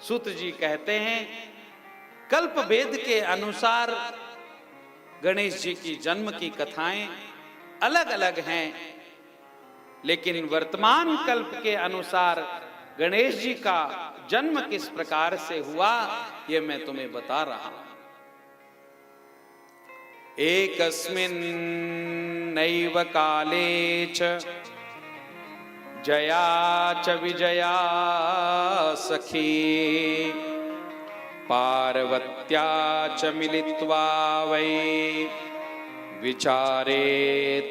सूत जी कहते हैं कल्प वेद के अनुसार गणेश जी की जन्म की कथाएं अलग अलग हैं, लेकिन वर्तमान कल्प के अनुसार गणेश जी का जन्म किस प्रकार से हुआ यह मैं तुम्हें बता रहा हूं। एकस्मिन् नैव काले च जया च विजया सखी पार्वत्या च मिलित्वा वै विचारे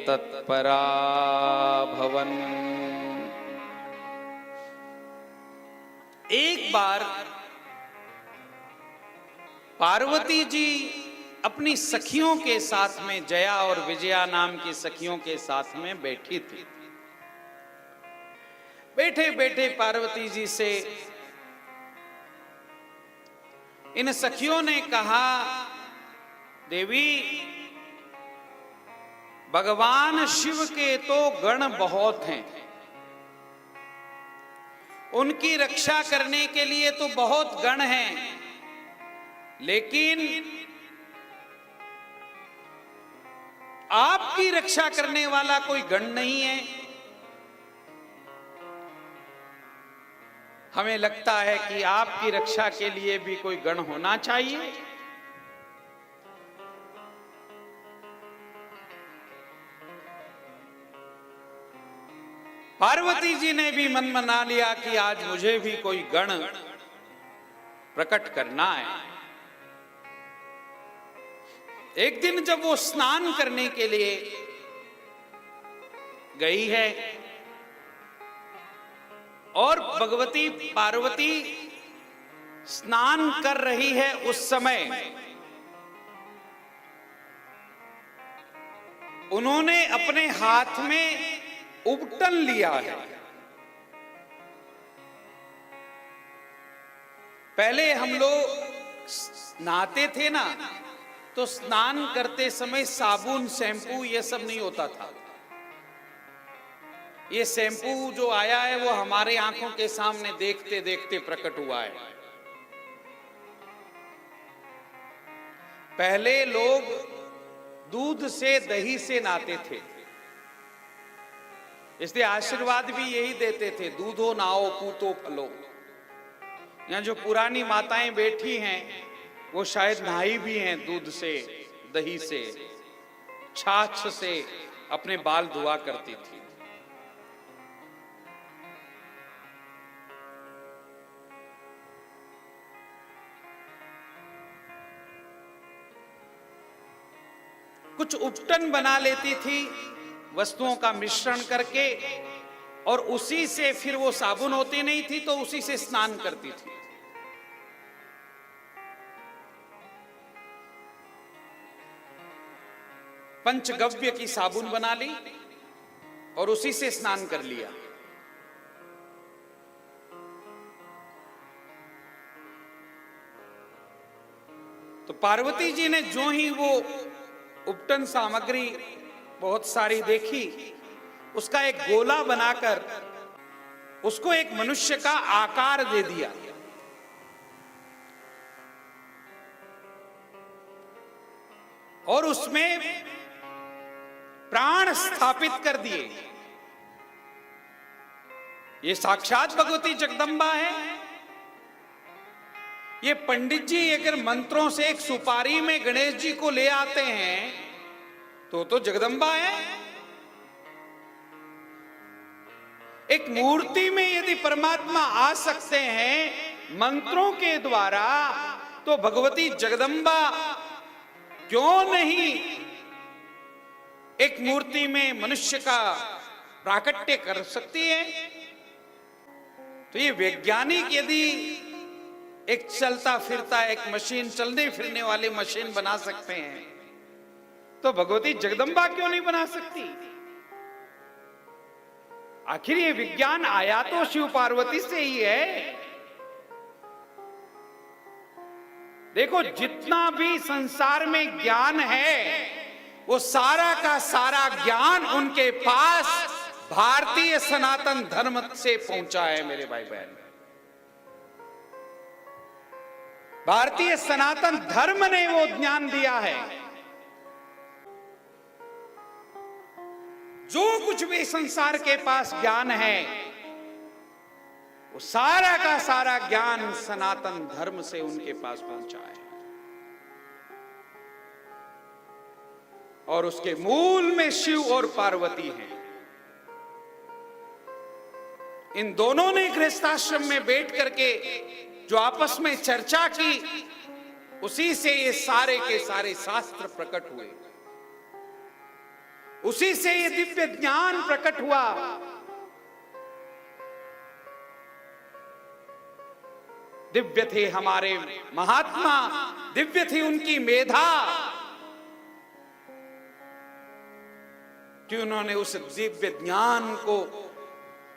तत्परा भवन। एक बार पार्वती जी अपनी सखियों के साथ में, जया और विजया नाम की सखियों के साथ में बैठी थी। बैठे बैठे पार्वती जी से इन सखियों ने कहा, देवी भगवान शिव के तो गण बहुत हैं, उनकी रक्षा करने के लिए तो बहुत गण हैं, लेकिन आपकी रक्षा करने वाला कोई गण नहीं है। हमें लगता है कि आपकी रक्षा के लिए भी कोई गण होना चाहिए। पार्वती जी ने भी मन मना लिया कि आज मुझे भी कोई गण प्रकट करना है। एक दिन जब वो स्नान करने के लिए गई है और भगवती पार्वती स्नान कर रही है, उस समय उन्होंने अपने हाथ में उबटन लिया है। पहले हम लोग नहाते थे ना, तो स्नान करते समय साबुन शैम्पू ये सब नहीं होता था। ये शैम्पू जो आया है वो हमारे आंखों के सामने देखते देखते प्रकट हुआ है। पहले लोग दूध से दही से नहाते थे, इसलिए आशीर्वाद भी यही देते थे, दूधो नाओ पूतो फलो। यहां जो पुरानी माताएं बैठी हैं वो शायद नहाई भी हैं दूध से, दही से, छाछ से अपने बाल धुआ करती थी। कुछ उपटन बना लेती थी वस्तुओं का मिश्रण करके, और उसी से, फिर वो साबुन होती नहीं थी तो उसी से स्नान करती थी। पंचगव्य की साबुन बना ली और उसी से स्नान कर लिया। तो पार्वती जी ने जो ही वो उपटन सामग्री बहुत सारी देखी, उसका एक गोला बनाकर उसको एक मनुष्य का आकार दे दिया। और उसमें प्राण स्थापित कर दिए। ये साक्षात भगवती जगदम्बा है। ये पंडित जी अगर मंत्रों से एक सुपारी में गणेश जी को ले आते हैं तो जगदम्बा है। एक मूर्ति में यदि परमात्मा आ सकते हैं मंत्रों के द्वारा, तो भगवती जगदम्बा क्यों नहीं एक मूर्ति में मनुष्य का प्राकट्य कर सकती है। तो ये वैज्ञानिक यदि एक चलता फिरता एक मशीन, चलने फिरने वाली मशीन बना सकते हैं, तो भगवती जगदम्बा क्यों नहीं बना सकती। आखिर ये विज्ञान आया तो शिव पार्वती से ही है। देखो, जितना भी संसार में ज्ञान है वो सारा का सारा ज्ञान उनके पास भारतीय सनातन धर्म से पहुंचा है मेरे भाई बहन। भारतीय सनातन धर्म ने वो ज्ञान दिया है। जो कुछ भी संसार के पास ज्ञान है, वो सारा का सारा ज्ञान सनातन धर्म से उनके पास पहुंचा है। और उसके मूल में शिव और पार्वती हैं। इन दोनों ने गृहस्थाश्रम में बैठ करके जो आपस में चर्चा की, उसी से ये सारे के सारे शास्त्र प्रकट हुए, उसी से ये दिव्य ज्ञान प्रकट हुआ। दिव्य थे हमारे महात्मा, दिव्य थी उनकी मेधा, कि उन्होंने उस दिव्य ज्ञान को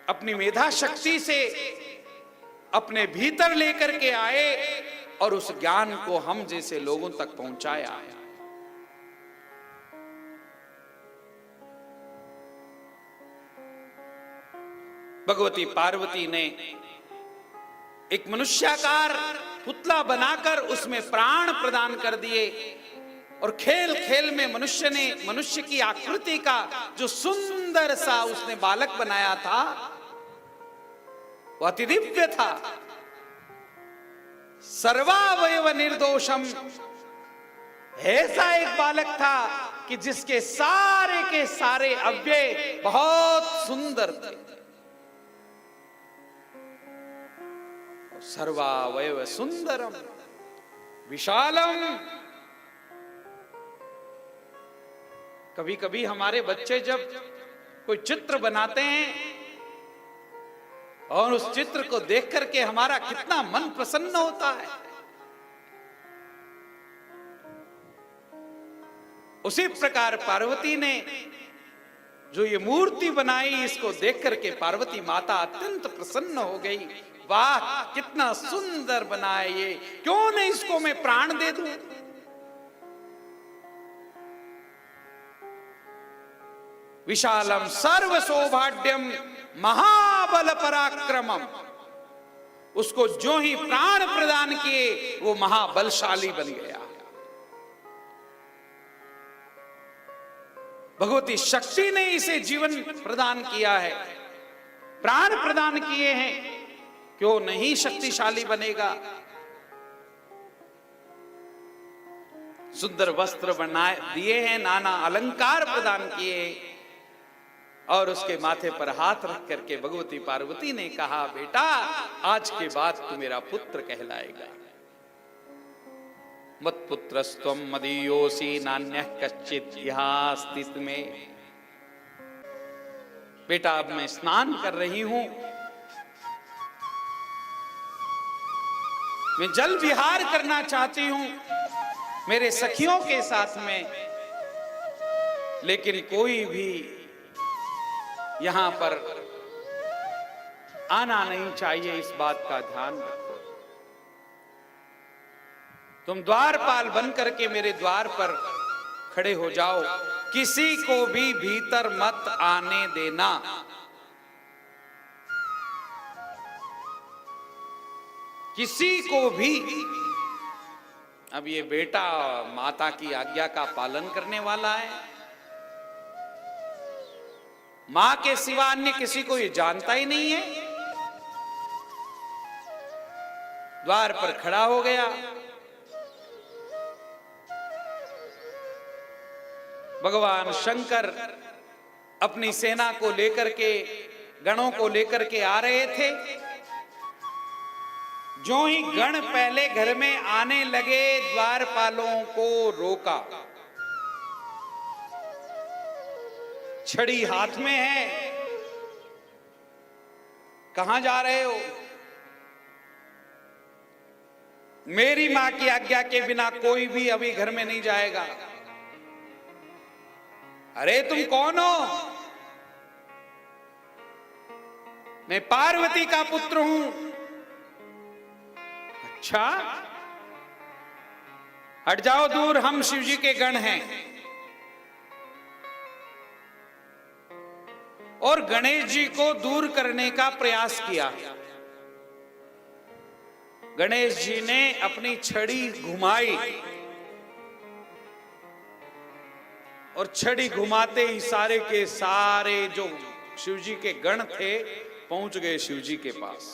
अपनी मेधा शक्ति से अपने भीतर लेकर के आए और उस ज्ञान को हम जैसे लोगों तक पहुंचाया। भगवती पार्वती ने एक मनुष्याकार पुतला बनाकर उसमें प्राण प्रदान कर दिए, और खेल खेल में मनुष्य ने मनुष्य की आकृति का जो सुंदर सा उसने बालक बनाया था, वो अति दिव्य था। सर्वावयव निर्दोषम, ऐसा एक बालक था कि जिसके सारे के सारे अवयव बहुत सुंदर थे। सर्वावयव सुंदरम विशालम। कभी कभी हमारे बच्चे जब कोई चित्र बनाते हैं और उस चित्र को देख करके हमारा कितना मन प्रसन्न होता है, उसी प्रकार पार्वती ने जो ये मूर्ति बनाई, इसको देख करके पार्वती माता अत्यंत प्रसन्न हो गई। वाह, कितना सुंदर बना है ये, क्यों नहीं इसको मैं प्राण दे दूं। विशालम सर्व सौभाग्यम महाबल पराक्रमम, उसको जो ही प्राण प्रदान किए वो महाबलशाली बन गया। भगवती शक्ति ने इसे जीवन प्रदान किया है, प्राण प्रदान किए हैं, क्यों नहीं शक्तिशाली बनेगा। सुंदर वस्त्र बनाए दिए हैं, नाना अलंकार प्रदान किए, और उसके माथे पर हाथ रख करके भगवती पार्वती ने कहा, बेटा आज के बाद तू मेरा पुत्र कहलाएगा। मत पुत्रस्त्वम मदीयोसी नान्यः कश्चित् यहास्ति में। बेटा अब मैं स्नान कर रही हूं, मैं जल विहार करना चाहती हूं मेरे सखियों के साथ में, लेकिन कोई भी यहां पर आना नहीं चाहिए, इस बात का ध्यान रखो। तुम द्वारपाल बन करके मेरे द्वार पर खड़े हो जाओ, किसी को भी भीतर मत आने देना। किसी को भी। अब ये बेटा माता की आज्ञा का पालन करने वाला है, मां के सिवा अन्य किसी को ये जानता ही नहीं है। द्वार पर खड़ा हो गया। भगवान शंकर अपनी सेना को लेकर के, गणों को लेकर के आ रहे थे। जो ही गण पहले घर में आने लगे, द्वारपालों को रोका। छड़ी हाथ में है, कहां जा रहे हो? मेरी मां की आज्ञा के बिना कोई भी अभी घर में नहीं जाएगा। अरे तुम कौन हो? मैं पार्वती का पुत्र हूं। अच्छा, हट जाओ दूर, हम शिवजी के गण हैं। और गणेश जी को दूर करने का प्रयास किया। गणेश जी ने अपनी छड़ी घुमाई और छड़ी घुमाते ही सारे के सारे जो शिवजी के गण थे पहुंच गए शिवजी के पास।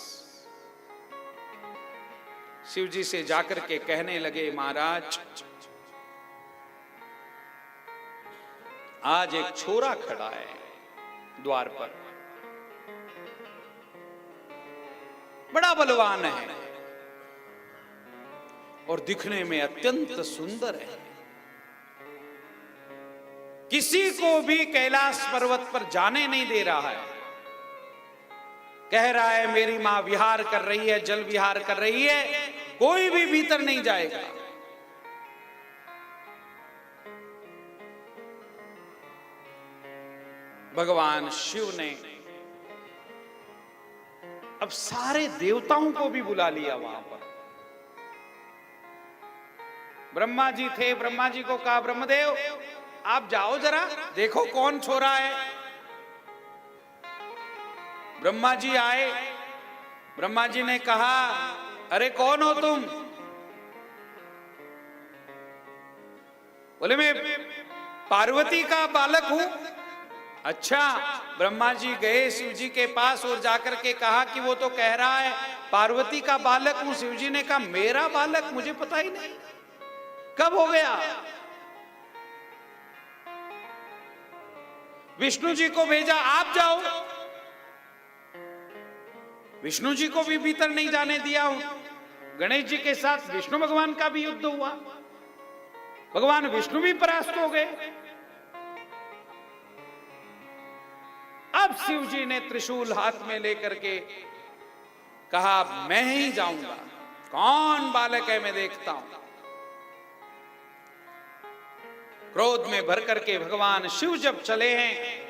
शिवजी से जाकर के कहने लगे, महाराज आज एक छोरा खड़ा है द्वार पर, बड़ा बलवान है और दिखने में अत्यंत सुंदर है। किसी को भी कैलाश पर्वत पर जाने नहीं दे रहा है। कह रहा है मेरी मां विहार कर रही है, जल विहार कर रही है, कोई भी भीतर नहीं जाएगा। भगवान शिव ने अब सारे देवताओं को भी बुला लिया वहां पर। ब्रह्मा जी थे, ब्रह्मा जी को कहा, ब्रह्मदेव आप जाओ जरा देखो कौन छोरा है। ब्रह्मा जी आए। ब्रह्मा जी ने कहा, अरे कौन हो तुम? बोले मैं पार्वती का बालक हूं। अच्छा। ब्रह्मा जी गए शिव जी के पास और जाकर के कहा कि वो तो कह रहा है पार्वती का बालक हूं। शिव जी ने कहा, मेरा बालक? मुझे पता ही नहीं, कब हो गया? विष्णु जी को भेजा, आप जाओ। विष्णु जी को भी भीतर नहीं जाने दिया हूं। गणेश जी के साथ विष्णु भगवान का भी युद्ध हुआ, भगवान विष्णु भी परास्त हो गए। अब शिव जी ने त्रिशूल हाथ में लेकर के कहा, मैं ही जाऊंगा, कौन बालक है मैं देखता हूं। क्रोध में भर करके भगवान शिव जब चले हैं,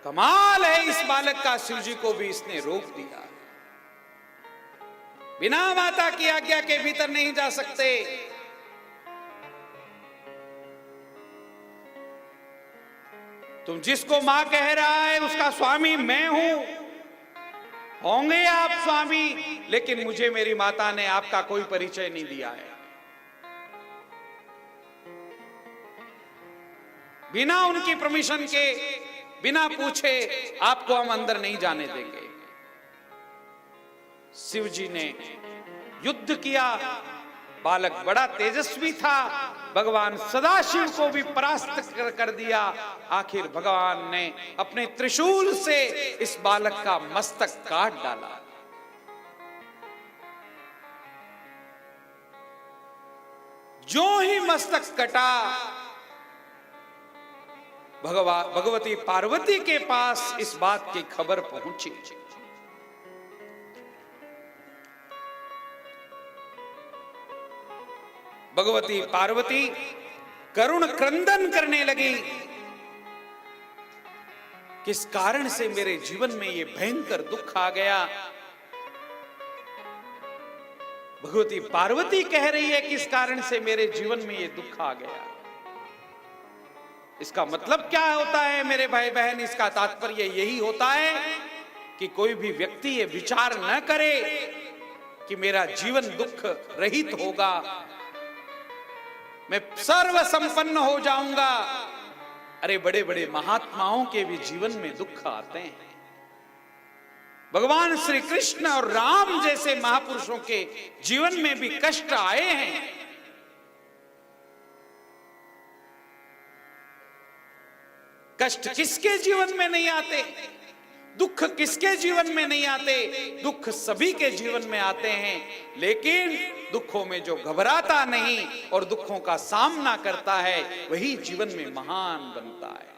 कमाल है इस बालक का, शिव जी को भी इसने रोक दिया। बिना माता की आज्ञा के भीतर नहीं जा सकते। तुम जिसको मां कह रहा है उसका स्वामी मैं हूं। होंगे आप स्वामी, लेकिन मुझे मेरी माता ने आपका कोई परिचय नहीं दिया है। बिना उनकी परमिशन के, बिना पूछे आपको हम अंदर नहीं जाने देंगे। शिव जी ने युद्ध किया। बालक बड़ा तेजस्वी था, भगवान सदाशिव को भी परास्त कर दिया। आखिर भगवान ने अपने त्रिशूल से इस बालक का मस्तक काट डाला। जो ही मस्तक कटा, भगवती पार्वती के पास इस बात की खबर पहुंची। भगवती पार्वती करुण क्रंदन करने लगी, किस कारण से मेरे जीवन में ये भयंकर दुख आ गया। भगवती पार्वती कह रही है किस कारण से मेरे जीवन में ये दुख आ गया। इसका मतलब क्या होता है मेरे भाई बहन? इसका तात्पर्य यही होता है कि कोई भी व्यक्ति ये विचार न करे कि मेरा जीवन दुख रहित होगा, मैं सर्व संपन्न हो जाऊंगा। अरे बड़े बड़े महात्माओं के भी जीवन में दुख आते हैं। भगवान श्री कृष्ण और राम जैसे महापुरुषों के जीवन में भी कष्ट आए हैं। कष्ट किसके जीवन में नहीं आते? दुख किसके जीवन में नहीं आते? दुख सभी के जीवन में आते हैं, लेकिन दुखों में जो घबराता नहीं और दुखों का सामना करता है वही जीवन में महान बनता है।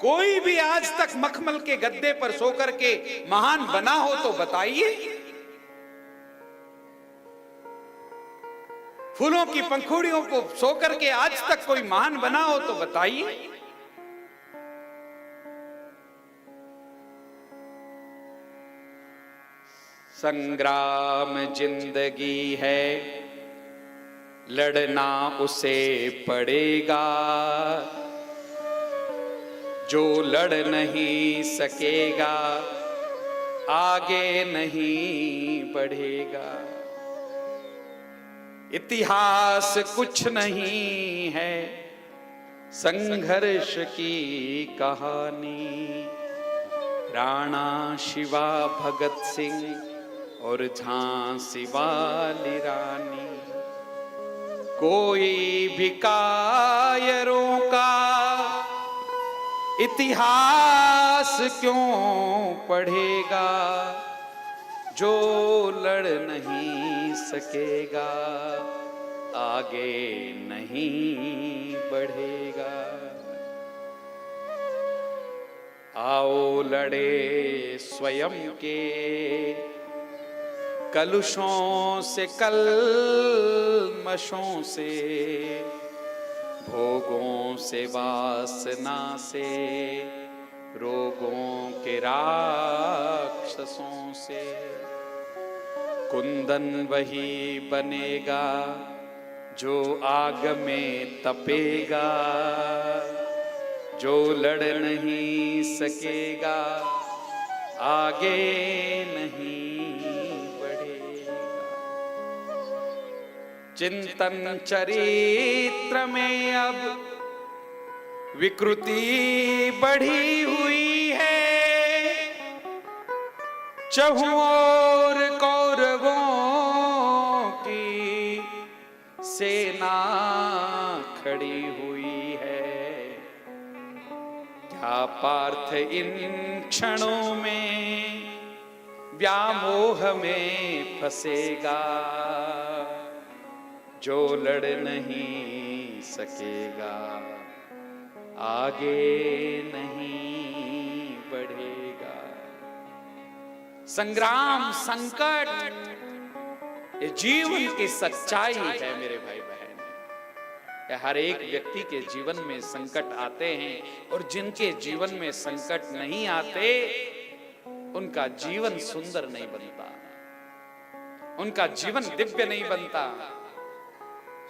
कोई भी आज तक मखमल के गद्दे पर सोकर के महान बना हो तो बताइए। फूलों की पंखुड़ियों को सोकर के आज तक कोई महान बना हो तो बताइए। संग्राम जिंदगी है, लड़ना उसे पड़ेगा, जो लड़ नहीं सकेगा आगे नहीं बढ़ेगा। इतिहास कुछ नहीं है, संघर्ष की कहानी। राणा शिवा भगत सिंह और झांसी वाली रानी। कोई भी कायरों का इतिहास क्यों पढ़ेगा, जो लड़ नहीं सकेगा आगे नहीं बढ़ेगा। आओ लड़े स्वयं के कलुषों से, कलमशों से, भोगों से, वासना से, रोगों के राक्षसों से। कुंदन वही बनेगा जो आग में तपेगा, जो लड़ नहीं सकेगा आगे नहीं बढ़ेगा। चिंतन चरित्र में अब विकृति बढ़ी हुई है, चहुं ओर कौरवों की सेना खड़ी हुई है। क्या पार्थ इन क्षणों में व्यामोह में फंसेगा, जो लड़ नहीं सकेगा आगे नहीं बढ़ेगा। संग्राम, संकट ये जीवन की सच्चाई है मेरे भाई बहन। हर एक व्यक्ति के जीवन में संकट आते हैं, और जिनके जीवन में संकट नहीं आते उनका जीवन सुंदर नहीं बनता, उनका जीवन दिव्य नहीं बनता।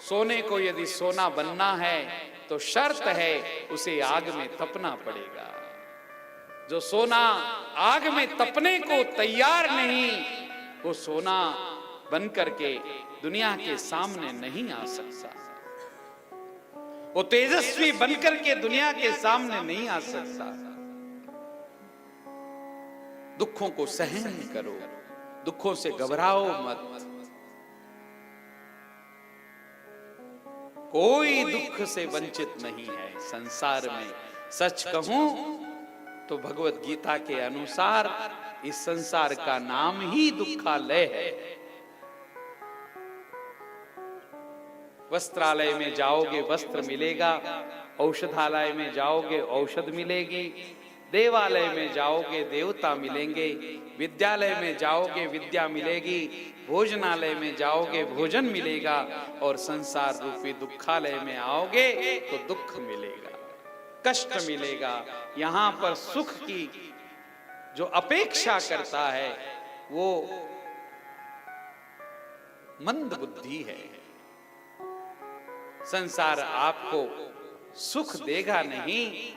सोने को यदि सोना बनना है तो शर्त है उसे आग में तपना पड़ेगा। जो सोना आग में तपने को तैयार नहीं, वो सोना बन करके दुनिया के सामने नहीं आ सकता, वो तेजस्वी बनकर के दुनिया के सामने नहीं आ सकता। दुखों को सहन करो, दुखों से घबराओ मत। कोई दुख से वंचित नहीं है संसार में। सच कहूं तो भगवत गीता के अनुसार इस संसार का नाम ही दुखालय है। वस्त्रालय में जाओगे वस्त्र मिलेगा, औषधालय में जाओगे औषध मिलेगी, देवालय में जाओगे देवता मिलेंगे, विद्यालय में जाओगे विद्या मिलेगी, भोजनालय में जाओगे भोजन मिलेगा, और संसार रूपी दुखालय में आओगे तो दुख मिलेगा, कष्ट मिलेगा। यहाँ पर सुख की जो अपेक्षा करता है वो मंद बुद्धि है। संसार आपको सुख देगा नहीं,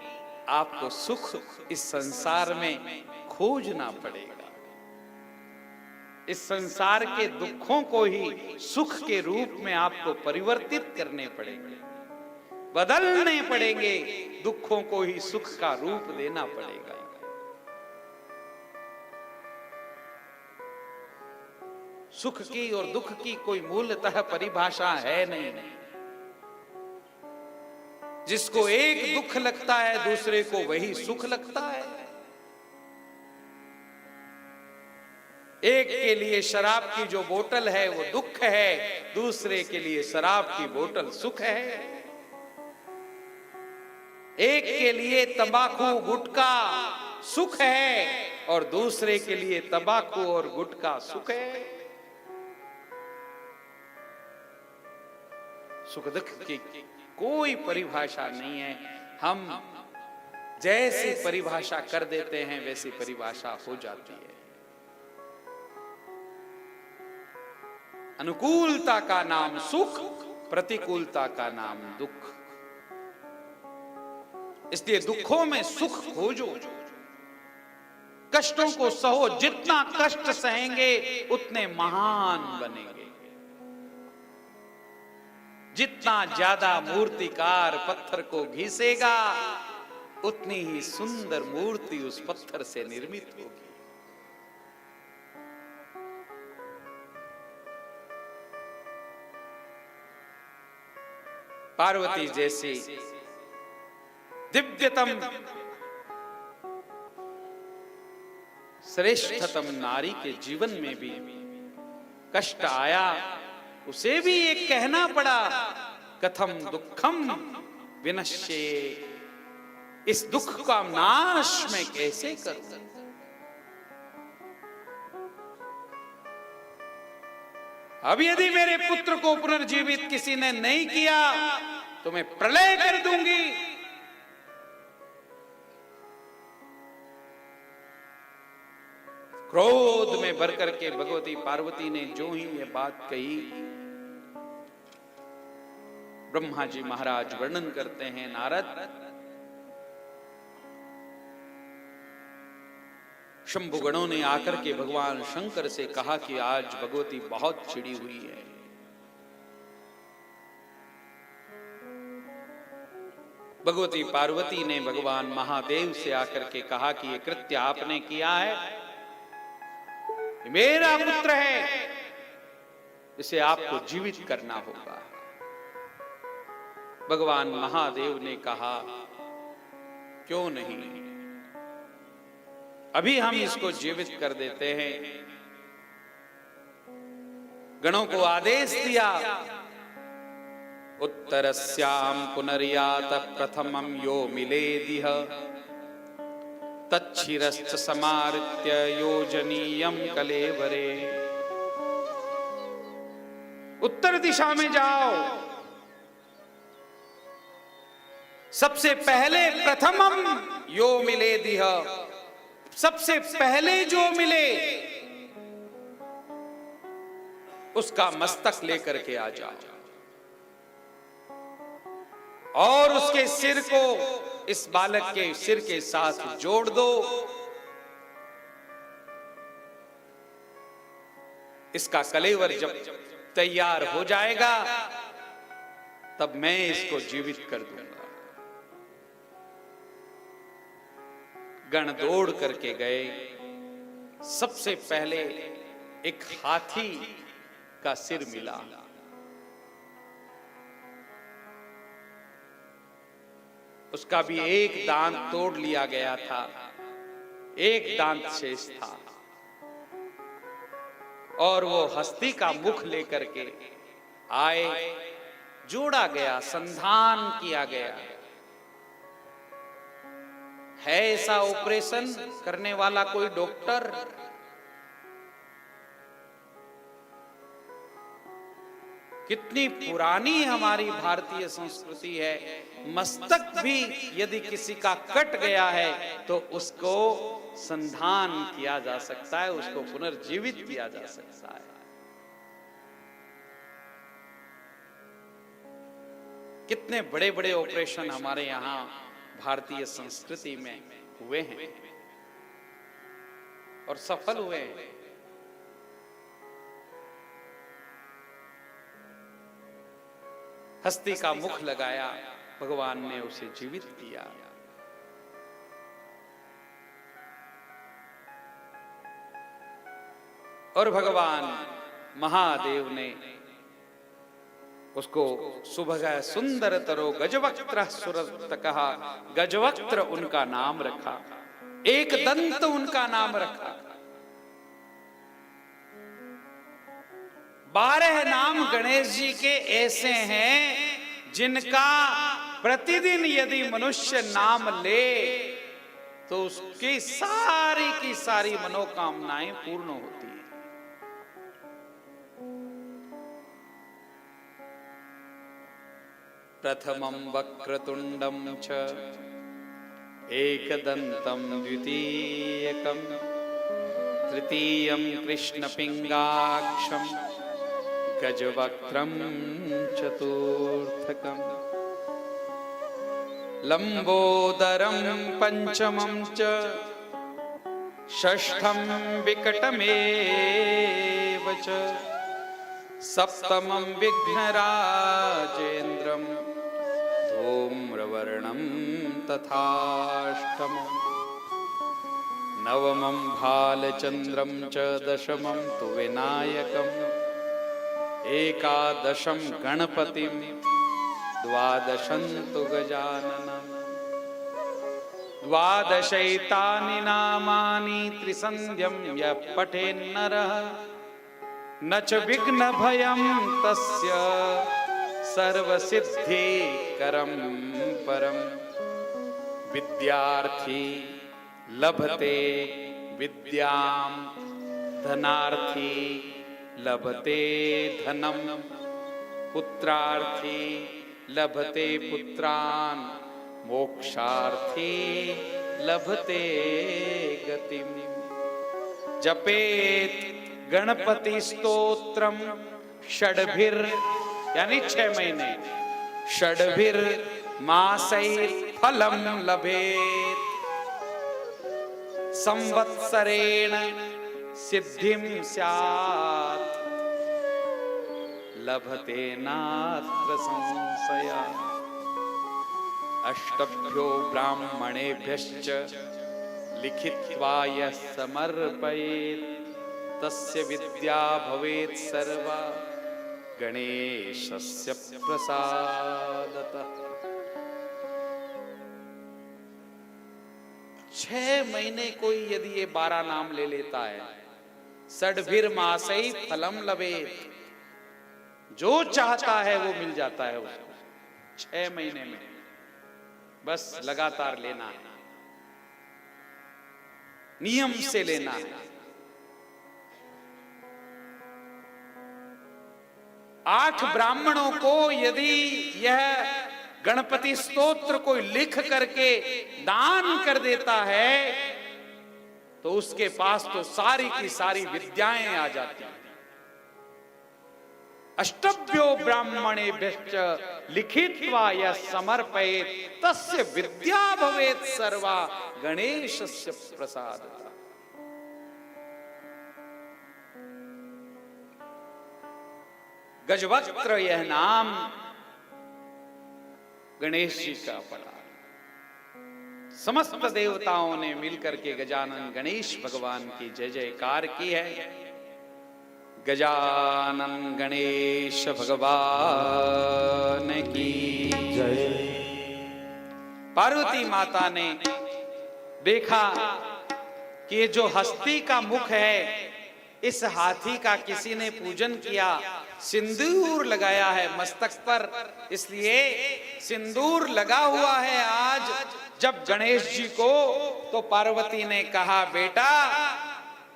आपको सुख इस संसार में खोजना पड़ेगा। इस संसार के दुखों को ही सुख के रूप में आपको परिवर्तित करने पड़ेंगे, बदलने पड़ेंगे। दुखों को ही सुख का रूप देना पड़ेगा। सुख की और दुख की कोई मूलतः परिभाषा है नहीं। जिसको एक दुख लगता है दूसरे को वही सुख लगता है। एक के लिए शराब की जो बोतल है वो दुख है, दूसरे के लिए शराब की बोतल सुख है। एक के लिए तंबाकू गुटखा सुख है और दूसरे के लिए तंबाकू और गुटखा सुख है। सुख दुख की कोई परिभाषा नहीं है। हम जैसी परिभाषा कर देते हैं वैसी परिभाषा हो जाती है। अनुकूलता का नाम सुख, प्रतिकूलता का नाम दुख। इसलिए दुखों में सुख खोजो, कष्टों को सहो, जितना कष्ट सहेंगे उतने महान बनेंगे। जितना ज्यादा मूर्तिकार पत्थर को घिसेगा उतनी ही सुंदर मूर्ति उस पत्थर से निर्मित होगी। पार्वती जैसी दिव्यतम श्रेष्ठतम नारी के जीवन में भी कष्ट आया, उसे भी एक कहना पड़ा, कथम दुखम विनश्ये, इस दुख का नाश मैं कैसे करूं। अब यदि मेरे पुत्र को पुनर्जीवित किसी ने नहीं किया तो मैं प्रलय कर दूंगी। क्रोध में भर करके भगवती पार्वती ने जो ही ये बात कही, ब्रह्मा जी महाराज वर्णन करते हैं, नारद शंभुगणों ने आकर के भगवान शंकर से कहा कि आज भगवती बहुत चिड़ी हुई है। भगवती पार्वती ने भगवान महादेव से आकर के कहा कि ये कृत्य आपने किया है, मेरा पुत्र है, इसे आपको जीवित करना होगा। भगवान महादेव ने कहा क्यों नहीं, अभी हम इसको जीवित कर देते हैं। गणों को आदेश दिया, उत्तरस्याम पुनर्यात प्रथमं यो मिलेदिह तच्छिरश्च समारित्य योजनीयम कलेवरे। उत्तर दिशा में जाओ, सबसे पहले प्रथमम यो मिलेदिह, सबसे पहले जो मिले उसका मस्तक लेकर के आ जाओ और उसके सिर को इस बालक के सिर के साथ जोड़ दो। इसका कलेवर जब तैयार हो जाएगा तब मैं इसको जीवित कर दूंगा। गण दौड़ करके गए, सबसे पहले एक हाथी का सिर मिला। उसका भी एक दांत तोड़ लिया गया था, एक दांत शेष था, और वो हस्ती का मुख लेकर के आए, जोड़ा गया, संधान किया गया। है ऐसा ऑपरेशन करने वाला कोई डॉक्टर? कितनी पुरानी हमारी भारतीय संस्कृति है। मस्तक भी यदि किसी का कट गया है तो उसको संधान किया जा सकता है, उसको पुनर्जीवित किया जा सकता है। कितने बड़े बड़े ऑपरेशन हमारे यहाँ भारतीय संस्कृति में हुए हैं और सफल हुए हैं। हस्ती का मुख लगाया, भगवान ने उसे जीवित किया। और भगवान महादेव ने उसको सुभग सुंदर तरो गजवक्त्र सुरत कहा। गजवक्त्र उनका नाम रखा, एक दंत उनका नाम रखा। 12 नाम गणेश जी के ऐसे हैं जिनका प्रतिदिन यदि मनुष्य नाम ले तो उसकी सारी की सारी मनोकामनाएं पूर्ण होती है। प्रथमं वक्रतुंडं च एकदंतं द्वितीयकं तृतीयं कृष्णपिंगाक्षं गजवक्त्रं चतुर्थकं लंबोदरं पंचमं च षष्ठं विकटमेव च सप्तमं विघ्नराजेन्द्रं धूम्रवर्णं तथाष्टमम् नवमं भालचन्द्रं च दशमं तु विनायकम् एकादशं गणपतिं द्वादशं तु गजाननम् द्वादशैतानि नामानि त्रिसन्ध्यं यः पठेन्नरः न च विघ्नभयं तस्य सर्वसिद्धिकरं परम् विद्यार्थी लभते विद्यां धनार्थी लभते धनं पुत्रार्थी लभते पुत्रान् मोक्षार्थी लभते गतिम् जपेत गणपति स्तोत्रम षड्भिर यानी 6 महीने षड्भिर मासैर फलम लभेत संवत्सरेण सिद्धिं स्यात् लभते नात्र संशया अष्टभ्यो ब्राह्मणेभ्यश्च लिखित्वा यः समर्पयेत् तस्य विद्या भवेत् सर्वा गणेशस्य प्रसादतः। 6 महीने कोई यदि ये 12 नाम ले लेता है, षड्भिर मासै फलम लभेत, जो चाहता है वो मिल जाता है उसको 6 महीने में, बस लगातार लेना है, नियम से लेना है। 8 ब्राह्मणों को यदि यह गणपति स्तोत्र को लिख करके दान कर देता है तो उसके पास तो सारी की सारी विद्याएं आ जाती हैं। अष्टभ्यो ब्राह्मणेभ्यश्च लिखित्वा यः समर्पयेत् तस्य विद्या भवेत् सर्वा गणेशस्य प्रसादतः। गजवक्त्र यह नाम गणेश जी का पड़ा। समस्त देवताओं ने मिलकर के गजानन गणेश भगवान की जय जयकार की है। गजानन गणेश भगवान की जय। पार्वती माता ने देखा कि ये जो हस्ती का मुख है, इस हाथी का किसी ने पूजन किया, सिंदूर लगाया है मस्तक पर, इसलिए सिंदूर लगा हुआ है आज जब गणेश जी को। तो पार्वती ने कहा, बेटा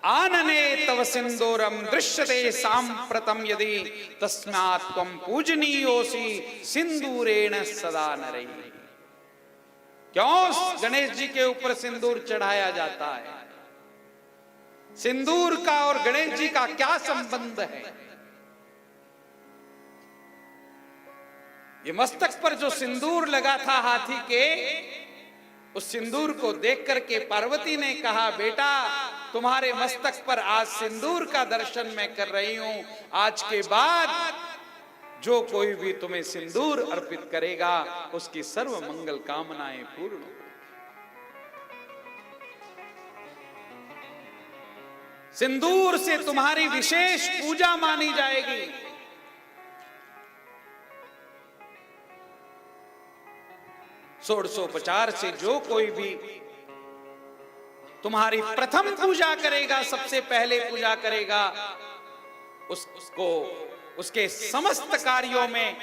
आनने तव सिंदूरम दृश्यते सांप्रतम यदि तस्मात् त्वं पूजनीयोसि सिंदूरेण सदा नरैः। क्यों गणेश जी के ऊपर सिंदूर चढ़ाया जाता है? सिंदूर का और गणेश जी का क्या संबंध है? ये मस्तक पर जो सिंदूर लगा था हाथी के, उस सिंदूर को देख करके पार्वती ने कहा, बेटा तुम्हारे मस्तक पर आज सिंदूर का दर्शन मैं कर रही हूं, आज के बाद जो कोई भी तुम्हें सिंदूर अर्पित करेगा उसकी सर्व मंगल कामनाएं पूर्ण हो। सिंदूर से तुम्हारी विशेष पूजा मानी जाएगी। षोडशोपचार से जो कोई भी तुम्हारी प्रथम पूजा करेगा, सबसे पहले पूजा करेगा, उसको उसके समस्त कार्यों में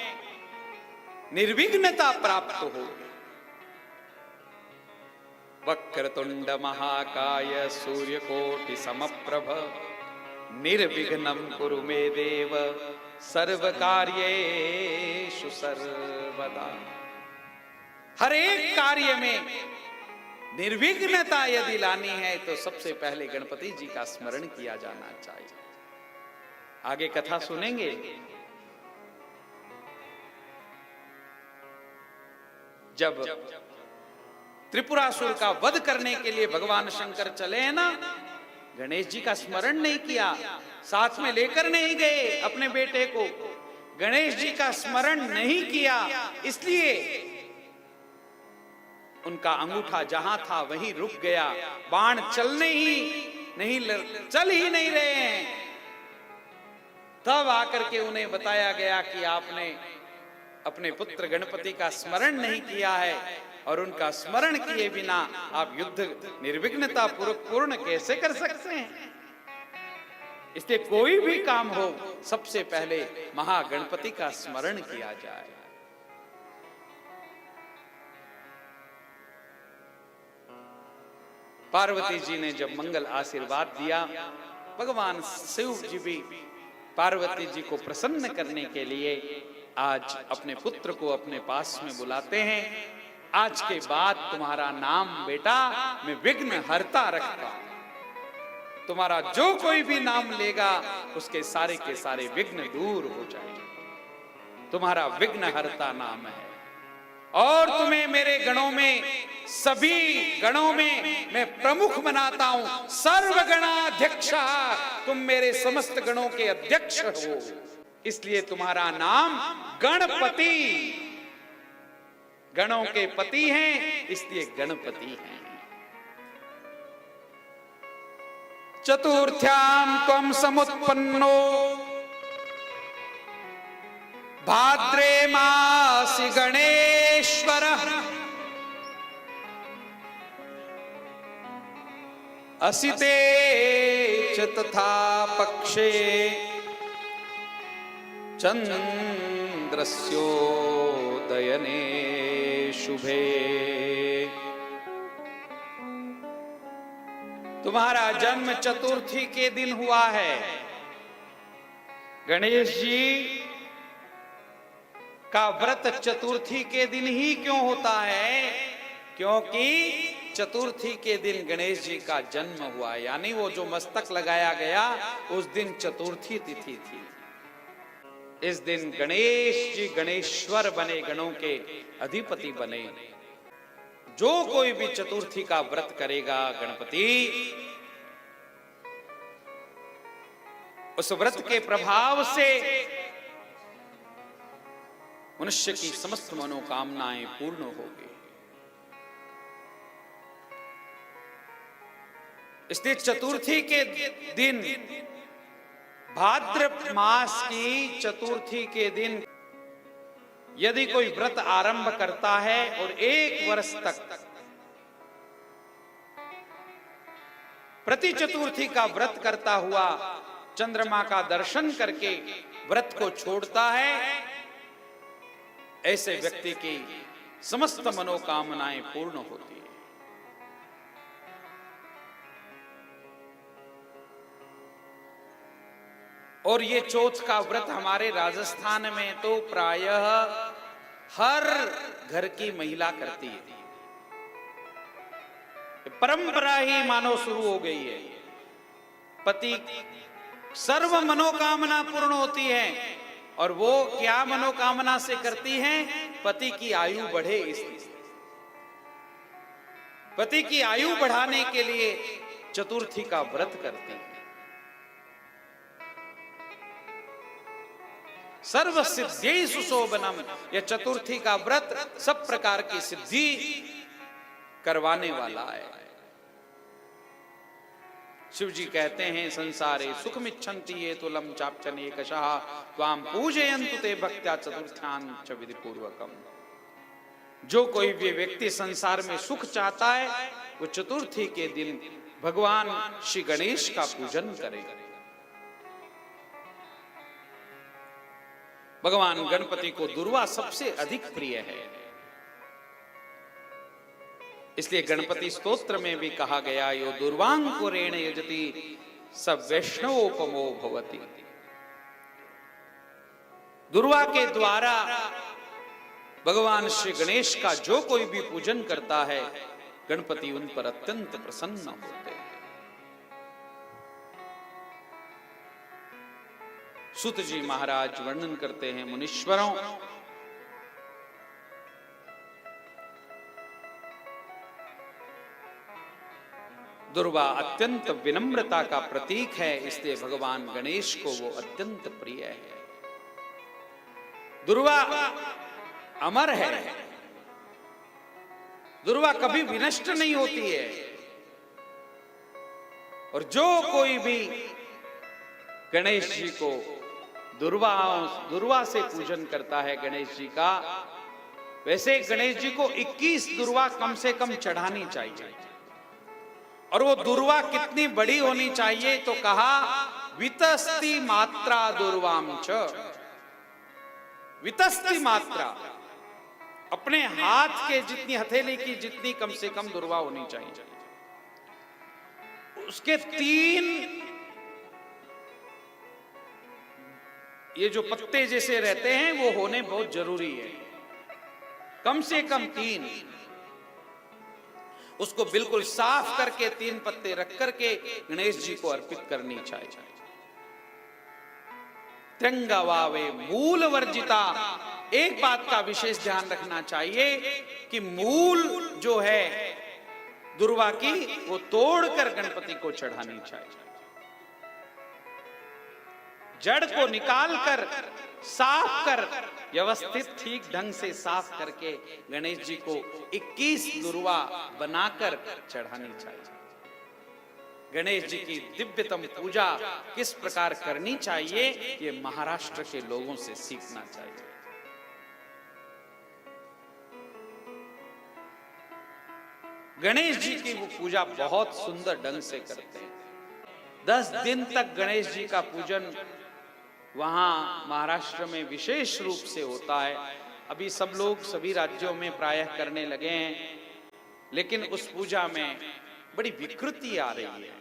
निर्विघ्नता प्राप्त हो। वक्रतुंड महाकाय सूर्यकोटि समप्रभ निर्विघ्नं कुरु मे देव सर्वकार्येषु सर्वदा। हर एक कार्य में निर्विघ्नता यदि लानी है तो सबसे पहले गणपति जी का स्मरण किया जाना चाहिए। आगे कथा सुनेंगे। जब त्रिपुरासुर का वध करने के लिए भगवान शंकर चले हैं ना, गणेश जी का स्मरण नहीं किया, साथ में लेकर नहीं गए अपने बेटे को, गणेश जी का स्मरण नहीं किया, इसलिए उनका अंगूठा जहां था वहीं रुक गया, बाण चल ही नहीं रहे हैं। तब आकर के उन्हें बताया गया कि आपने अपने पुत्र गणपति का स्मरण नहीं किया है, और उनका स्मरण किए बिना आप युद्ध निर्विघ्नता पूर्ण कैसे कर सकते हैं। इसलिए कोई भी काम हो, सबसे पहले महागणपति का स्मरण किया जाए। पार्वती जी ने जब मंगल आशीर्वाद दिया, भगवान शिव जी भी पार्वती जी को प्रसन्न करने के लिए आज अपने पुत्र को अपने पास में बुलाते हैं। आज के बाद तुम्हारा नाम बेटा मैं विघ्न हरता रखता हूं, तुम्हारा जो कोई भी नाम लेगा उसके सारे के सारे विघ्न दूर हो जाएंगे। तुम्हारा विघ्न हरता नाम है, और तुम्हें मेरे गणों में, सभी गणों में मैं प्रमुख बनाता हूं। सर्वगणाध्यक्ष, तुम मेरे समस्त गणों के अध्यक्ष हो, इसलिए तुम्हारा नाम गणपति, गणों के पति हैं, इसलिए गणपति हैं। चतुर्थ्याम त्वं समुत्पन्नो भाद्रे मासि गणेश्वरः असिते च तथा पक्षे चंद्रस्योदयने शुभे। तुम्हारा जन्म चतुर्थी के दिन हुआ है। गणेश जी का व्रत चतुर्थी के दिन ही क्यों होता है? क्योंकि चतुर्थी के दिन गणेश जी का जन्म हुआ, यानी वो जो मस्तक लगाया गया उस दिन चतुर्थी तिथि थी। इस दिन गणेश जी गणेश्वर बने, गणों के अधिपति बने। जो कोई भी चतुर्थी का व्रत करेगा गणपति, उस व्रत के प्रभाव से मनुष्य की समस्त मनोकामनाएं पूर्ण होगी। इसलिए चतुर्थी के दिन, भाद्र मास की चतुर्थी के दिन यदि कोई व्रत आरंभ करता है और 1 वर्ष तक प्रति चतुर्थी का व्रत करता हुआ चंद्रमा का दर्शन करके व्रत को छोड़ता है, ऐसे व्यक्ति की समस्त मनोकामनाएं पूर्ण होती है। और ये चौथ का व्रत हमारे राजस्थान में तो प्रायः हर घर की महिला करती है। परंपरा ही मानो शुरू हो गई है। पति सर्व मनोकामना पूर्ण होती है, और वो क्या मनोकामना से करती हैं? पति की आयु बढ़े, इसलिए पति की आयु बढ़ाने के लिए चतुर्थी का व्रत करते हैं। सर्व सिद्धि सुशोभनम, यह चतुर्थी का व्रत सब प्रकार की सिद्धि करवाने वाला है। शिव जी कहते हैं, संसारे सुखमिच्छन्ति ये तुलम चापचन एकशः त्वां पूजयन्तु ते भक्त्या चतुर्थ्यां च विधि पूर्वकम। जो कोई भी व्यक्ति संसार में सुख चाहता है, वो चतुर्थी के दिन भगवान श्री गणेश का पूजन करे। भगवान गणपति को दुर्वा सबसे अधिक प्रिय है, इसलिए गणपति स्तोत्र में भी कहा गया, यो दुर्वांकुरेण यजति स वैष्णवोपमो भवति। दुर्वा के द्वारा भगवान श्री गणेश का जो कोई भी पूजन करता है, गणपति उन पर अत्यंत प्रसन्न होते हैं। सूत जी महाराज वर्णन करते हैं, मुनीश्वरों, दुर्वा अत्यंत विनम्रता का प्रतीक है, इसलिए भगवान गणेश को वो अत्यंत प्रिय है। दुर्वा अमर है, दुर्वा कभी विनष्ट नहीं होती है। और जो कोई भी गणेश जी को दुर्वा से पूजन करता है गणेश जी का, वैसे गणेश जी को 21 दुर्वा कम से कम चढ़ानी चाहिए। और वो दुर्वा कितनी बड़ी होनी चाहिए, तो कहा वितस्ति मात्रा दुर्वाम च। वितस्ति मात्रा, अपने हाथ के जितनी, हथेली की जितनी कम से कम दुर्वा होनी चाहिए। उसके 3 ये जो पत्ते जैसे रहते हैं वो होने बहुत जरूरी है, कम से कम 3। उसको बिल्कुल साफ करके 3 पत्ते रख करके गणेश जी को अर्पित करनी चाहिए। त्र्यंगावावे मूल वर्जिता। एक बात का विशेष ध्यान रखना चाहिए कि मूल जो है दुर्वा की, वो तोड़कर गणपति को चढ़ानी चाहिए। जड़ को निकालकर, साफ कर, व्यवस्थित ठीक ढंग से साफ करके गणेश जी को 21 दुर्वा बनाकर चढ़ानी चाहिए। गणेश जी की दिव्यतम पूजा किस प्रकार करनी चाहिए, ये महाराष्ट्र के लोगों से सीखना चाहिए। गणेश जी की वो पूजा बहुत सुंदर ढंग से करते हैं। 10 दिन तक गणेश जी का पूजन वहां महाराष्ट्र में विशेष रूप से होता है। अभी सब लोग सभी राज्यों में प्रायः करने लगे हैं, लेकिन उस पूजा में बड़ी विकृति आ रही है।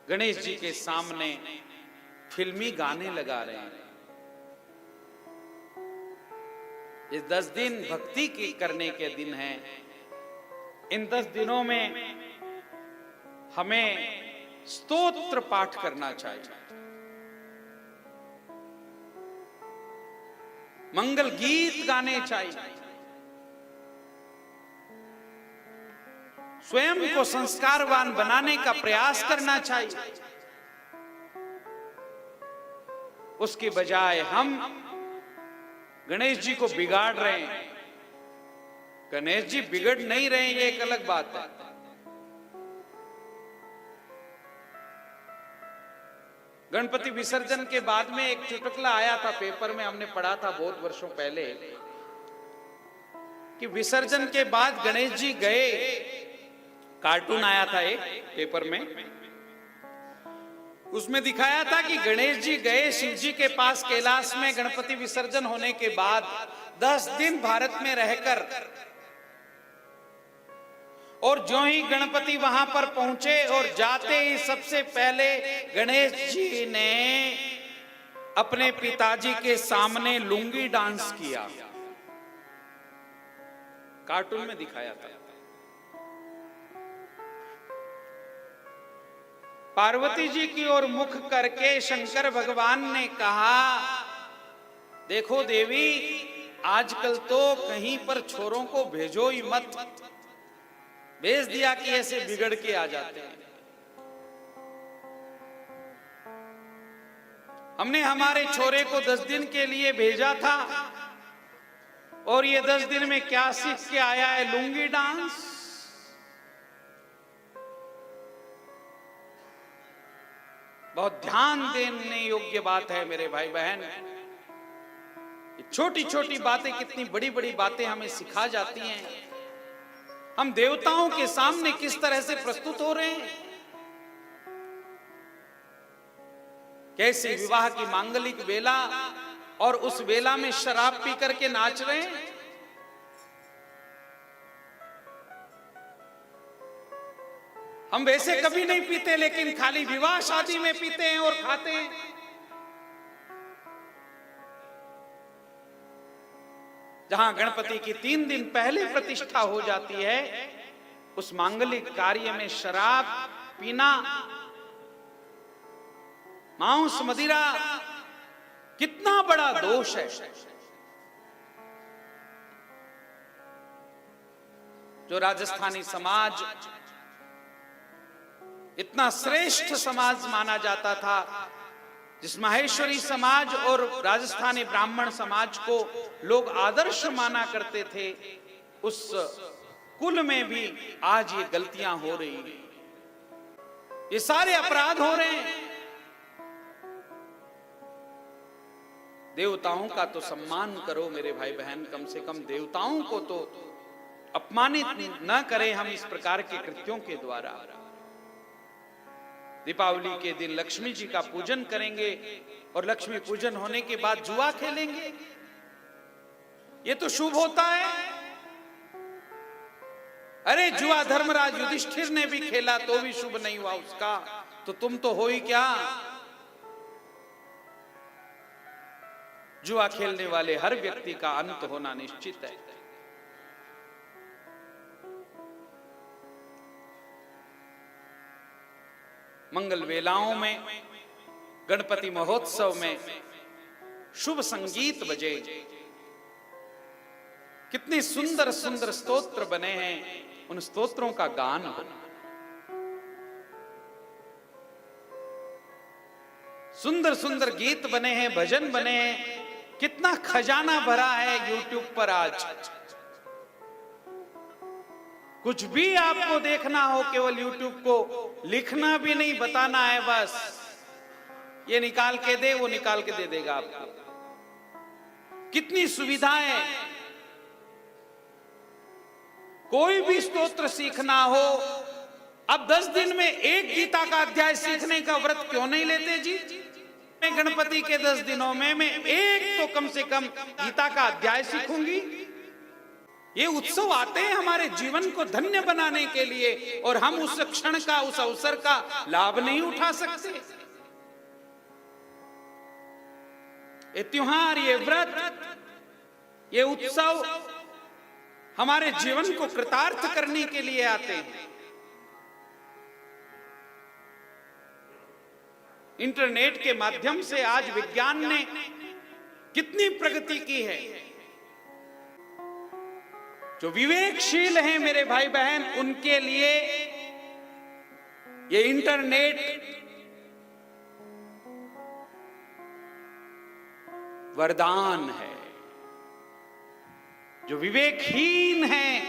गणेश जी के सामने फिल्मी गाने लगा रहे हैं। ये 10 दिन भक्ति की करने के दिन हैं। इन 10 दिनों में हमें स्तोत्र पाठ करना चाहिए, मंगल गीत गाने चाहिए, स्वयं को संस्कारवान बनाने का प्रयास करना चाहिए। उसके बजाय हम गणेश जी को बिगाड़ रहे हैं। गणेश जी बिगड़ नहीं रहे, ये एक अलग बात है। गणपति विसर्जन के बाद में एक चुटकुला आया था पेपर में, हमने पढ़ा था बहुत वर्षों पहले, कि विसर्जन के बाद गणेश जी गए, कार्टून आया था एक पेपर में, उसमें दिखाया था कि गणेश जी गए शिव जी के पास कैलाश में गणपति विसर्जन होने के बाद 10 दिन भारत में रहकर, और जो ही गणपति वहां पर पहुंचे और जाते ही सबसे पहले गणेश जी ने अपने पिताजी के सामने लुंगी डांस किया। कार्टून में दिखाया था। पार्वती जी की ओर मुख करके शंकर भगवान ने कहा, देखो देवी, आजकल तो कहीं पर छोरों को भेजो ही मत। भेज दिया कि ऐसे बिगड़ के आ जाते हैं। हमने हमारे छोरे को 10 दिन के लिए भेजा था, और ये 10 दिन में क्या सीख के आया है? लुंगी डांस। बहुत ध्यान देने योग्य बात है मेरे भाई बहन। छोटी छोटी बातें कितनी बड़ी बड़ी बातें हमें सिखा जाती हैं। हम देवताओं के सामने किस तरह से प्रस्तुत हो रहे हैं, कैसे विवाह की मांगलिक वेला और उस वेला में शराब पी करके नाच रहे हैं। हम वैसे कभी नहीं पीते, लेकिन खाली विवाह शादी में पीते हैं और खाते हैं। जहां गणपति की 3 दिन पहले प्रतिष्ठा हो जाती है, उस मांगलिक कार्य में शराब पीना, मांस मदिरा कितना बड़ा दोष है। जो राजस्थानी समाज इतना श्रेष्ठ समाज माना जाता था, जिस माहेश्वरी समाज और राजस्थानी ब्राह्मण समाज को लोग आदर्श माना करते थे, उस कुल में भी आज ये गलतियां हो रही हैं, ये सारे अपराध हो रहे हैं। देवताओं का तो सम्मान करो मेरे भाई बहन, कम से कम देवताओं को तो अपमानित न करें हम इस प्रकार के कृत्यों के द्वारा। दीपावली के दिन लक्ष्मी जी का पूजन करेंगे और लक्ष्मी पूजन होने के बाद जुआ खेलेंगे, ये तो शुभ होता है। अरे जुआ धर्मराज युधिष्ठिर ने भी खेला तो भी शुभ नहीं हुआ उसका, तो तुम तो हो ही क्या। जुआ खेलने वाले हर व्यक्ति का अंत होना निश्चित है। मंगल वेलाओं में, गणपति महोत्सव में शुभ संगीत बजे, कितने सुंदर सुंदर स्तोत्र बने हैं, उन स्तोत्रों का गान हो। सुंदर सुंदर गीत बने हैं, भजन बने हैं, कितना खजाना भरा है YouTube पर आज। कुछ भी आपको देखना हो केवल YouTube को लिखना भी नहीं, बताना है बस, ये निकाल के दे, वो निकाल के दे देगा आपको। कितनी सुविधाएं। कोई भी स्तोत्र सीखना हो, अब 10 दिन में एक गीता का अध्याय सीखने का व्रत क्यों नहीं लेते जी। गणपति के 10 दिनों में मैं एक तो कम से कम गीता का अध्याय सीखूंगी। ये उत्सव आते हैं हमारे जीवन को धन्य बनाने के लिए, और हम उस क्षण का, उस अवसर का लाभ नहीं उठा सकते। ये त्योहार, ये व्रत, ये उत्सव हमारे जीवन को कृतार्थ करने के लिए आते हैं। इंटरनेट के माध्यम से आज विज्ञान ने कितनी प्रगति की है। जो विवेकशील हैं मेरे भाई बहन, उनके लिए ये इंटरनेट वरदान है। जो विवेकहीन हैं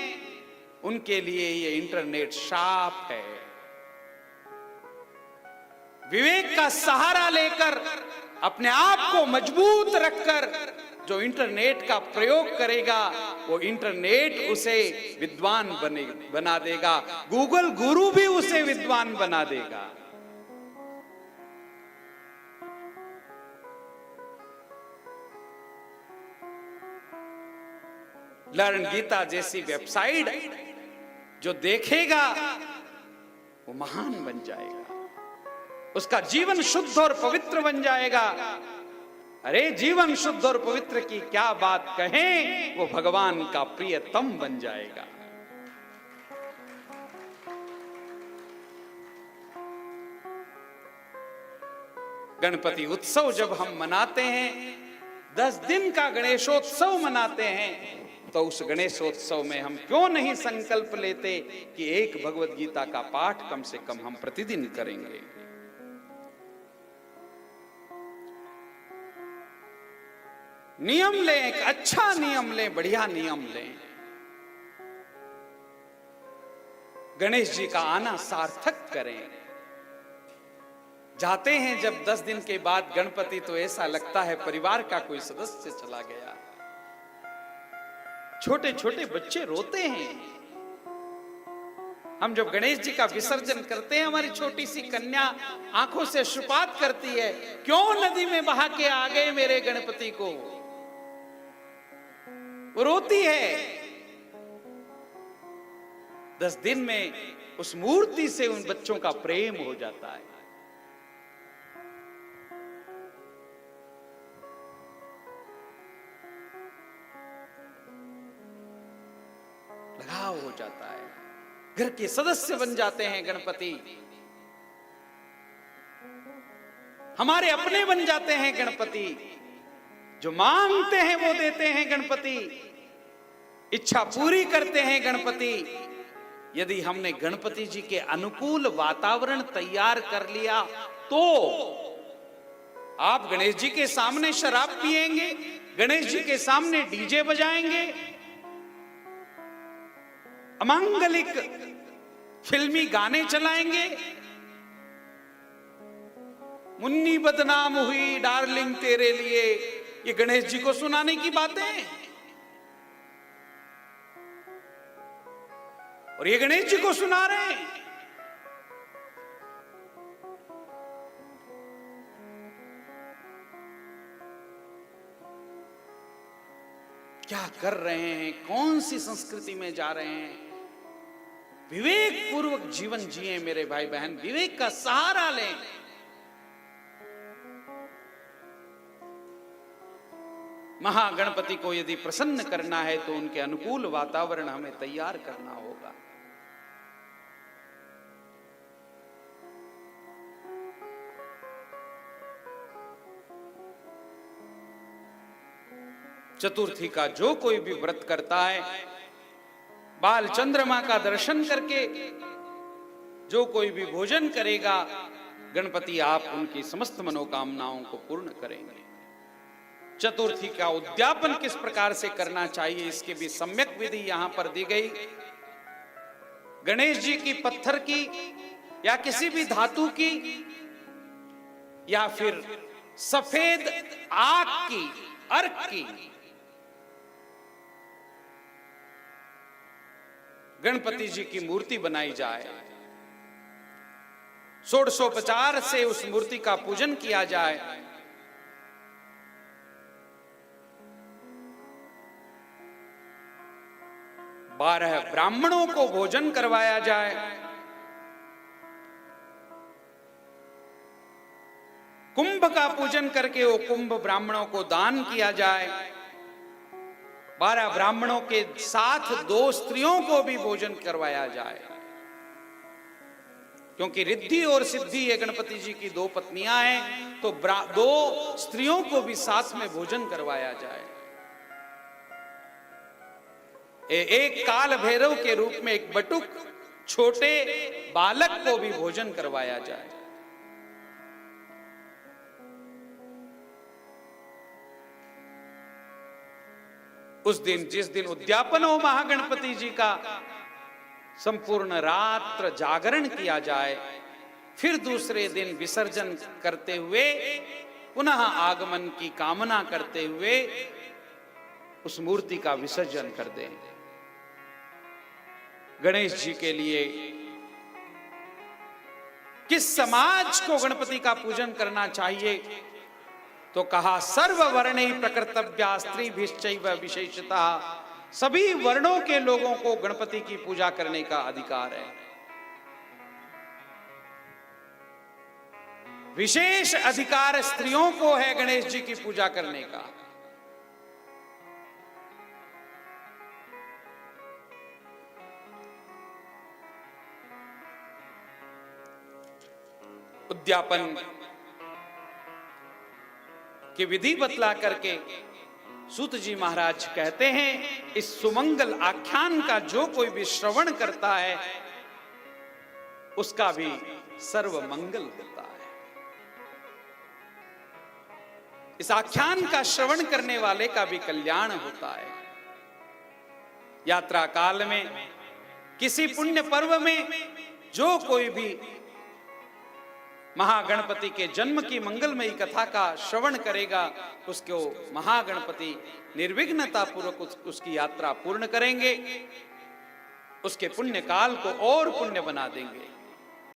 उनके लिए ये इंटरनेट शाप है। विवेक का सहारा लेकर, अपने आप को मजबूत रखकर जो इंटरनेट का प्रयोग करेगा, वो इंटरनेट उसे विद्वान बना देगा। गूगल गुरु भी उसे विद्वान बना देगा। लर्न गीता जैसी वेबसाइट जो देखेगा वो महान बन जाएगा, उसका जीवन शुद्ध और पवित्र बन जाएगा। अरे जीवन शुद्ध और पवित्र की क्या बात कहें, वो भगवान का प्रियतम बन जाएगा। गणपति उत्सव जब हम मनाते हैं, 10 दिन का गणेशोत्सव मनाते हैं, तो उस गणेशोत्सव में हम क्यों नहीं संकल्प लेते कि एक भगवत गीता का पाठ कम से कम हम प्रतिदिन करेंगे। नियम लें, एक अच्छा नियम लें, बढ़िया नियम लें। गणेश जी का आना सार्थक करें। जाते हैं जब 10 दिन के बाद गणपति, तो ऐसा लगता है परिवार का कोई सदस्य चला गया। छोटे छोटे बच्चे रोते हैं। हम जब गणेश जी का विसर्जन करते हैं, हमारी छोटी सी कन्या आंखों से अश्रुपात करती है, क्यों नदी में बहा के आ गए मेरे गणपति को। वो रोती है। 10 दिन में उस मूर्ति से उन बच्चों का प्रेम हो जाता है। लगाव हो जाता है, घर के सदस्य बन जाते हैं गणपति, हमारे अपने बन जाते हैं गणपति। जो मांगते हैं वो देते हैं गणपति। इच्छा पूरी करते हैं गणपति। यदि हमने गणपति जी के अनुकूल वातावरण तैयार कर लिया तो आप गणेश जी के सामने शराब पिएंगे, गणेश जी के सामने डीजे बजाएंगे, अमांगलिक फिल्मी गाने चलाएंगे, मुन्नी बदनाम हुई डार्लिंग तेरे लिए, ये गणेश जी को सुनाने की बातें। और ये गणेश जी को सुना रहे हैं। क्या कर रहे हैं, कौन सी संस्कृति में जा रहे हैं? विवेक पूर्वक जीवन जिए मेरे भाई बहन, विवेक का सहारा लें। महागणपति को यदि प्रसन्न करना है तो उनके अनुकूल वातावरण हमें तैयार करना होगा। चतुर्थी का जो कोई भी व्रत करता है, बाल चंद्रमा का दर्शन करके जो कोई भी भोजन करेगा, गणपति आप उनकी समस्त मनोकामनाओं को पूर्ण करेंगे। चतुर्थी का उद्यापन किस प्रकार से करना चाहिए, इसके भी सम्यक विधि यहां पर दी गई। गणेश जी की पत्थर की या किसी भी धातु की या फिर सफेद आग की, अर्क की गणपति जी की मूर्ति बनाई जाए, षोडशोपचार से उस मूर्ति का पूजन किया जाए। बारह ब्राह्मणों को भोजन करवाया जाए। कुंभ का पूजन करके वो कुंभ ब्राह्मणों को दान किया जाए। 12 ब्राह्मणों के साथ 2 स्त्रियों को भी भोजन करवाया जाए, क्योंकि रिद्धि और सिद्धि ये गणपति जी की 2 पत्नियां हैं, तो 2 स्त्रियों को भी साथ में भोजन करवाया जाए। एक काल भैरव के रूप में एक बटुक छोटे बालक को भी भोजन करवाया जाए। उस दिन, जिस दिन उद्यापन हो महागणपति जी का, संपूर्ण रात्र जागरण किया जाए, फिर दूसरे दिन विसर्जन करते हुए पुनः आगमन की कामना करते हुए उस मूर्ति का विसर्जन कर दें। गणेश जी के लिए किस समाज को गणपति का पूजन करना चाहिए, तो कहा सर्ववर्णे प्रकृतव्या स्त्रीभिश्चैव विशेषतः, सभी वर्णों के लोगों को गणपति की पूजा करने का अधिकार है। विशेष अधिकार स्त्रियों को है गणेश जी की पूजा करने का। उद्यापन की विधि बतला करके सूत जी महाराज कहते हैं, इस सुमंगल आख्यान का जो कोई भी श्रवण करता है उसका भी सर्व मंगल होता है। इस आख्यान का श्रवण करने वाले का भी कल्याण होता है। यात्रा काल में, किसी पुण्य पर्व में जो कोई भी महागणपति के जन्म की मंगलमयी कथा का श्रवण करेगा, उसको महागणपति निर्विघ्नता पूर्वक उसकी यात्रा पूर्ण करेंगे, उसके पुण्य काल को और पुण्य बना देंगे।